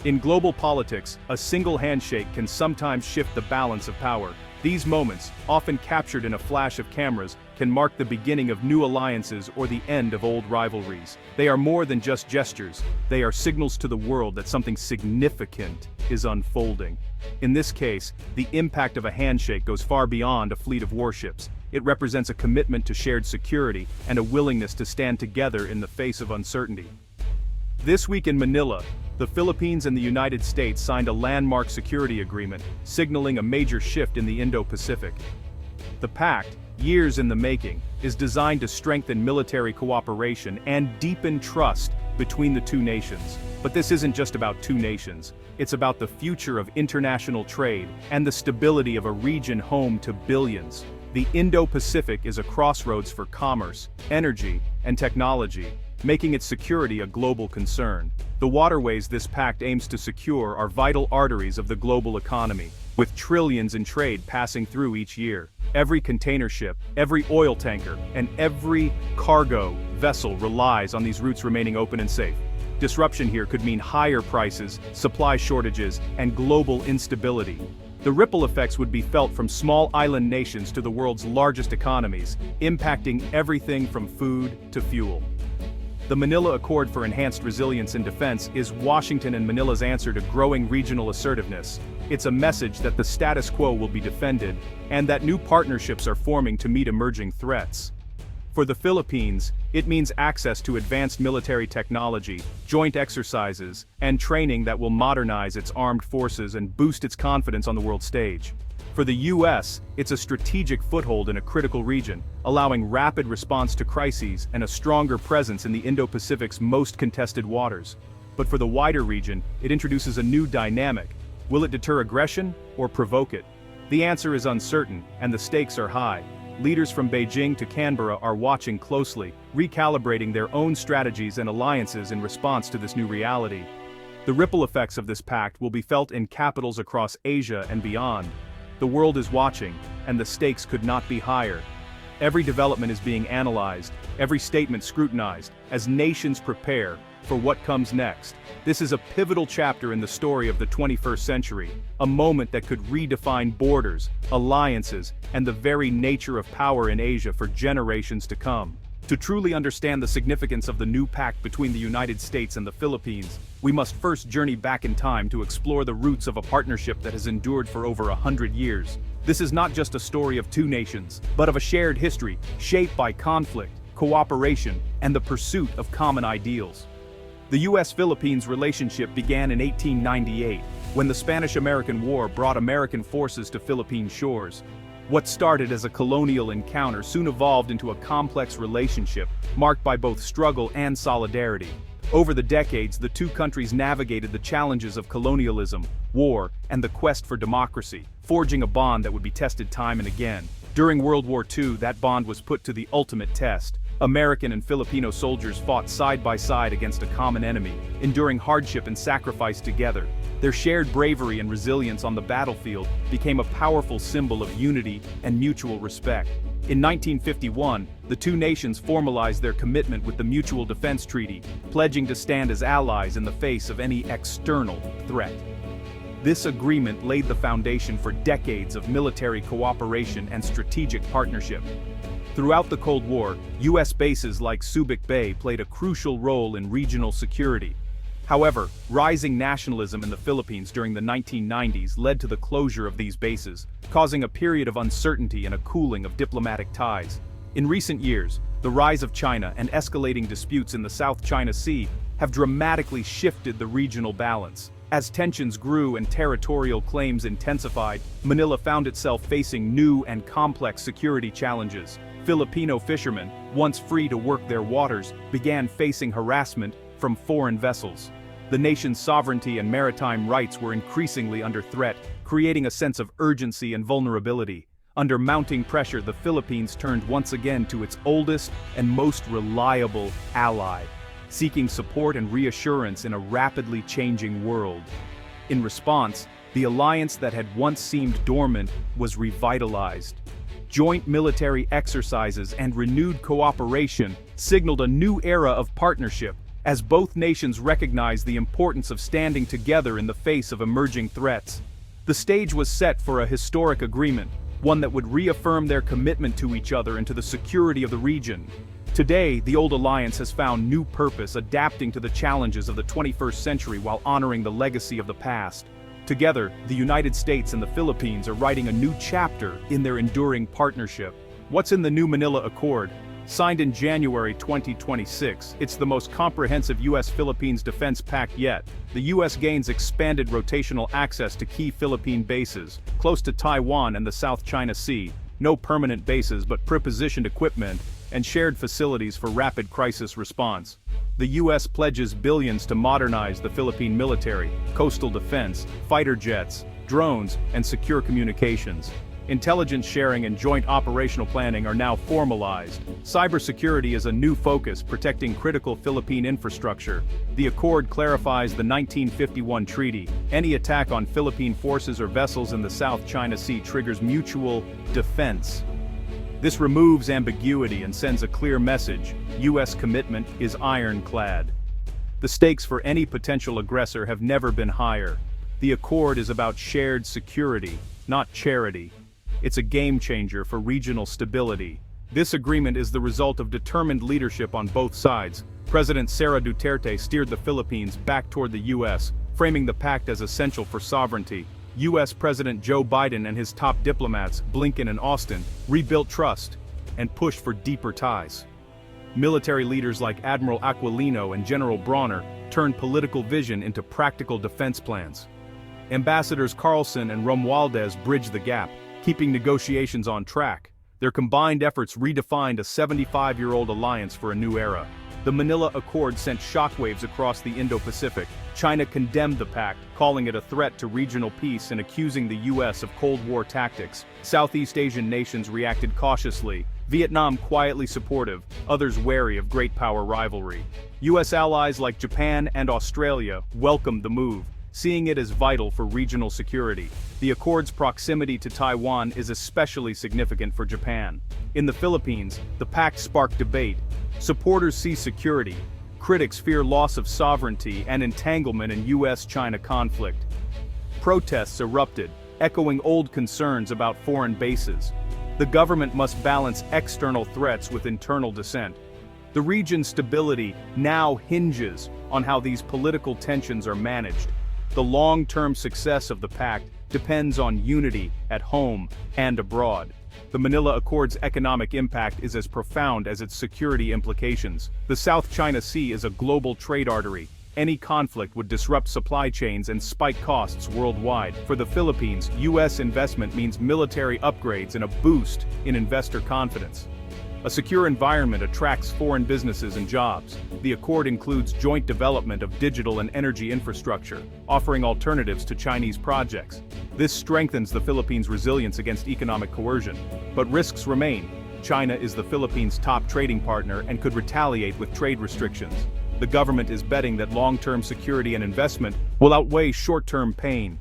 In global politics, a single handshake can sometimes shift the balance of power. These moments, often captured in a flash of cameras, can mark the beginning of new alliances or the end of old rivalries. They are more than just gestures, they are signals to the world that something significant is unfolding. In this case, the impact of a handshake goes far beyond a fleet of warships. It represents a commitment to shared security and a willingness to stand together in the face of uncertainty. This week in Manila, the Philippines and the United States signed a landmark security agreement, signaling a major shift in the Indo-Pacific. The pact, years in the making, is designed to strengthen military cooperation and deepen trust between the two nations. But this isn't just about two nations. It's about the future of international trade and the stability of a region home to billions. The Indo-Pacific is a crossroads for commerce, energy, and technology, making its security a global concern. The waterways this pact aims to secure are vital arteries of the global economy, with trillions in trade passing through each year. Every container ship, every oil tanker, and every cargo vessel relies on these routes remaining open and safe. Disruption here could mean higher prices, supply shortages, and global instability. The ripple effects would be felt from small island nations to the world's largest economies, impacting everything from food to fuel. The Manila Accord for Enhanced Resilience and Defense is Washington and Manila's answer to growing regional assertiveness. It's a message that the status quo will be defended, and that new partnerships are forming to meet emerging threats. For the Philippines, it means access to advanced military technology, joint exercises, and training that will modernize its armed forces and boost its confidence on the world stage. For the U.S., it's a strategic foothold in a critical region, allowing rapid response to crises and a stronger presence in the Indo-Pacific's most contested waters. But for the wider region, it introduces a new dynamic. Will it deter aggression or provoke it? The answer is uncertain, and the stakes are high. Leaders from Beijing to Canberra are watching closely, recalibrating their own strategies and alliances in response to this new reality. The ripple effects of this pact will be felt in capitals across Asia and beyond. The world is watching, and the stakes could not be higher. Every development is being analyzed, every statement scrutinized, as nations prepare for what comes next. This is a pivotal chapter in the story of the 21st century, a moment that could redefine borders, alliances, and the very nature of power in Asia for generations to come. To truly understand the significance of the new pact between the United States and the Philippines, we must first journey back in time to explore the roots of a partnership that has endured for over 100 years. This is not just a story of two nations, but of a shared history, shaped by conflict, cooperation, and the pursuit of common ideals. The U.S. Philippines relationship began in 1898, when the Spanish-American War brought American forces to Philippine shores. What started as a colonial encounter soon evolved into a complex relationship, marked by both struggle and solidarity. Over the decades, the two countries navigated the challenges of colonialism, war, and the quest for democracy, forging a bond that would be tested time and again. During World War II, that bond was put to the ultimate test. American and Filipino soldiers fought side by side against a common enemy, enduring hardship and sacrifice together. Their shared bravery and resilience on the battlefield became a powerful symbol of unity and mutual respect. In 1951, the two nations formalized their commitment with the Mutual Defense Treaty, pledging to stand as allies in the face of any external threat. This agreement laid the foundation for decades of military cooperation and strategic partnership. Throughout the Cold War, U.S. bases like Subic Bay played a crucial role in regional security. However, rising nationalism in the Philippines during the 1990s led to the closure of these bases, causing a period of uncertainty and a cooling of diplomatic ties. In recent years, the rise of China and escalating disputes in the South China Sea have dramatically shifted the regional balance. As tensions grew and territorial claims intensified, Manila found itself facing new and complex security challenges. Filipino fishermen, once free to work their waters, began facing harassment from foreign vessels. The nation's sovereignty and maritime rights were increasingly under threat, creating a sense of urgency and vulnerability. Under mounting pressure, the Philippines turned once again to its oldest and most reliable ally, seeking support and reassurance in a rapidly changing world. In response, the alliance that had once seemed dormant was revitalized. Joint military exercises and renewed cooperation signaled a new era of partnership as both nations recognize the importance of standing together in the face of emerging threats. The stage was set for a historic agreement, one that would reaffirm their commitment to each other and to the security of the region. Today, the old alliance has found new purpose, adapting to the challenges of the 21st century while honoring the legacy of the past. Together, the United States and the Philippines are writing a new chapter in their enduring partnership. What's in the new Manila Accord? Signed in January 2026, it's the most comprehensive U.S. Philippines defense pact yet. The U.S. gains expanded rotational access to key Philippine bases, close to Taiwan and the South China Sea, no permanent bases but prepositioned equipment, and shared facilities for rapid crisis response. The U.S. pledges billions to modernize the Philippine military, coastal defense, fighter jets, drones, and secure communications. Intelligence sharing and joint operational planning are now formalized. Cybersecurity is a new focus, protecting critical Philippine infrastructure. The accord clarifies the 1951 treaty. Any attack on Philippine forces or vessels in the South China Sea triggers mutual defense. This removes ambiguity and sends a clear message: U.S. commitment is ironclad. The stakes for any potential aggressor have never been higher. The accord is about shared security, not charity. It's a game changer for regional stability. This agreement is the result of determined leadership on both sides. President Sara Duterte steered the Philippines back toward the U.S., framing the pact as essential for sovereignty. U.S. President Joe Biden and his top diplomats, Blinken and Austin, rebuilt trust and pushed for deeper ties. Military leaders like Admiral Aquilino and General Bronner turned political vision into practical defense plans. Ambassadors Carlson and Romualdez bridged the gap, keeping negotiations on track. Their combined efforts redefined a 75-year-old alliance for a new era. The Manila Accord sent shockwaves across the Indo-Pacific. China condemned the pact, calling it a threat to regional peace and accusing the U.S. of Cold War tactics. Southeast Asian nations reacted cautiously, Vietnam quietly supportive, others wary of great power rivalry. U.S. allies like Japan and Australia welcomed the move, seeing it as vital for regional security. The accord's proximity to Taiwan is especially significant for Japan. In the Philippines, the pact sparked debate. Supporters see security. Critics fear loss of sovereignty and entanglement in U.S.-China conflict. Protests erupted, echoing old concerns about foreign bases. The government must balance external threats with internal dissent. The region's stability now hinges on how these political tensions are managed. The long-term success of the pact depends on unity at home and abroad. The Manila Accord's economic impact is as profound as its security implications. The South China Sea is a global trade artery. Any conflict would disrupt supply chains and spike costs worldwide. For the Philippines, U.S. investment means military upgrades and a boost in investor confidence. A secure environment attracts foreign businesses and jobs. The accord includes joint development of digital and energy infrastructure, offering alternatives to Chinese projects. This strengthens the Philippines' resilience against economic coercion. But risks remain. China is the Philippines' top trading partner and could retaliate with trade restrictions. The government is betting that long-term security and investment will outweigh short-term pain.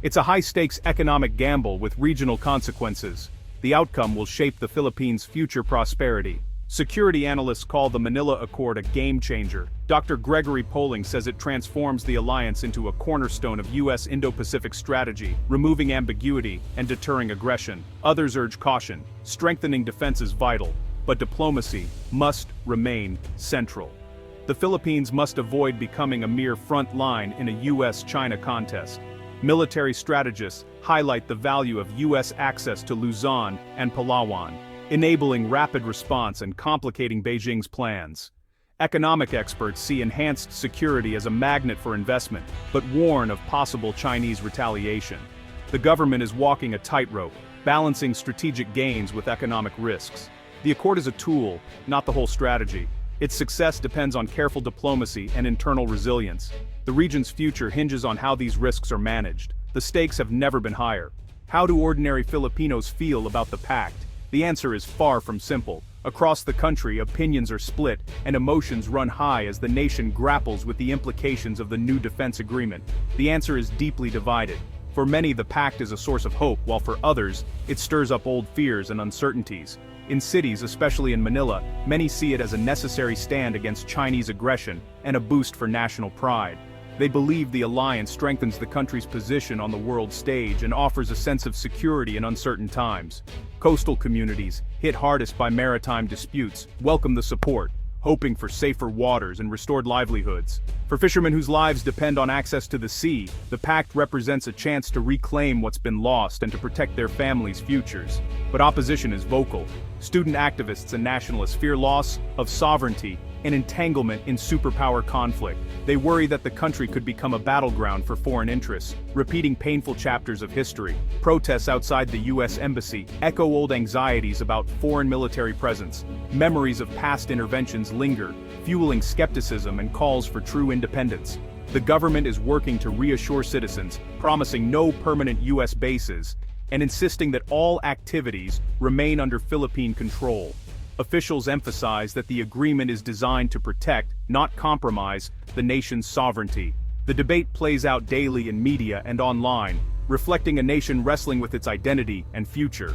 It's a high-stakes economic gamble with regional consequences. The outcome will shape the Philippines' future prosperity. Security analysts call the Manila Accord a game-changer. Dr. Gregory Poling says it transforms the alliance into a cornerstone of U.S. Indo-Pacific strategy, removing ambiguity and deterring aggression. Others urge caution. Strengthening defense is vital, but diplomacy must remain central. The Philippines must avoid becoming a mere front line in a U.S.-China contest. Military strategists highlight the value of U.S. access to Luzon and Palawan, enabling rapid response and complicating Beijing's plans. Economic experts see enhanced security as a magnet for investment, but warn of possible Chinese retaliation. The government is walking a tightrope, balancing strategic gains with economic risks. The accord is a tool, not the whole strategy. Its success depends on careful diplomacy and internal resilience. The region's future hinges on how these risks are managed. The stakes have never been higher. How do ordinary Filipinos feel about the pact? The answer is far from simple. Across the country, opinions are split, and emotions run high as the nation grapples with the implications of the new defense agreement. The answer is deeply divided. For many, the pact is a source of hope, while for others, it stirs up old fears and uncertainties. In cities, especially in Manila, many see it as a necessary stand against Chinese aggression and a boost for national pride. They believe the alliance strengthens the country's position on the world stage and offers a sense of security in uncertain times. Coastal communities, hit hardest by maritime disputes, welcome the support, hoping for safer waters and restored livelihoods. For fishermen whose lives depend on access to the sea, the pact represents a chance to reclaim what's been lost and to protect their families' futures. But opposition is vocal. Student activists and nationalists fear loss of sovereignty and entanglement in superpower conflict. They worry that the country could become a battleground for foreign interests, repeating painful chapters of history. Protests outside the U.S. Embassy echo old anxieties about foreign military presence. Memories of past interventions linger, fueling skepticism and calls for true independence. The government is working to reassure citizens, promising no permanent U.S. bases, and insisting that all activities remain under Philippine control. Officials emphasize that the agreement is designed to protect, not compromise, the nation's sovereignty. The debate plays out daily in media and online, reflecting a nation wrestling with its identity and future.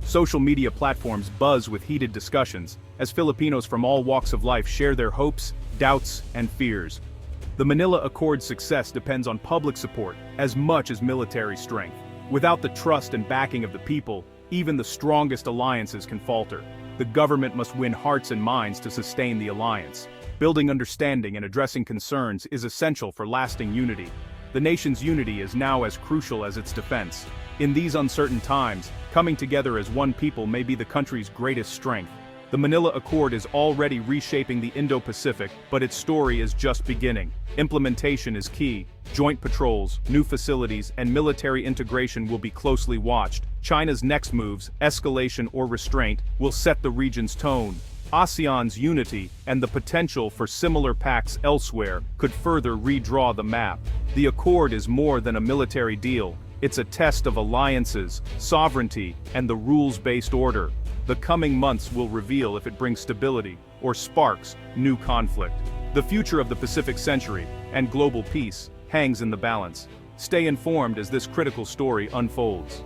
Social media platforms buzz with heated discussions, as Filipinos from all walks of life share their hopes, doubts, and fears. The Manila Accord's success depends on public support as much as military strength. Without the trust and backing of the people, even the strongest alliances can falter. The government must win hearts and minds to sustain the alliance. Building understanding and addressing concerns is essential for lasting unity. The nation's unity is now as crucial as its defense. In these uncertain times, coming together as one people may be the country's greatest strength. The Manila Accord is already reshaping the Indo-Pacific, but its story is just beginning. Implementation is key. Joint patrols, new facilities, and military integration will be closely watched. China's next moves, escalation or restraint, will set the region's tone. ASEAN's unity and the potential for similar pacts elsewhere could further redraw the map. The accord is more than a military deal. It's a test of alliances, sovereignty, and the rules-based order. The coming months will reveal if it brings stability or sparks new conflict. The future of the Pacific century and global peace hangs in the balance. Stay informed as this critical story unfolds.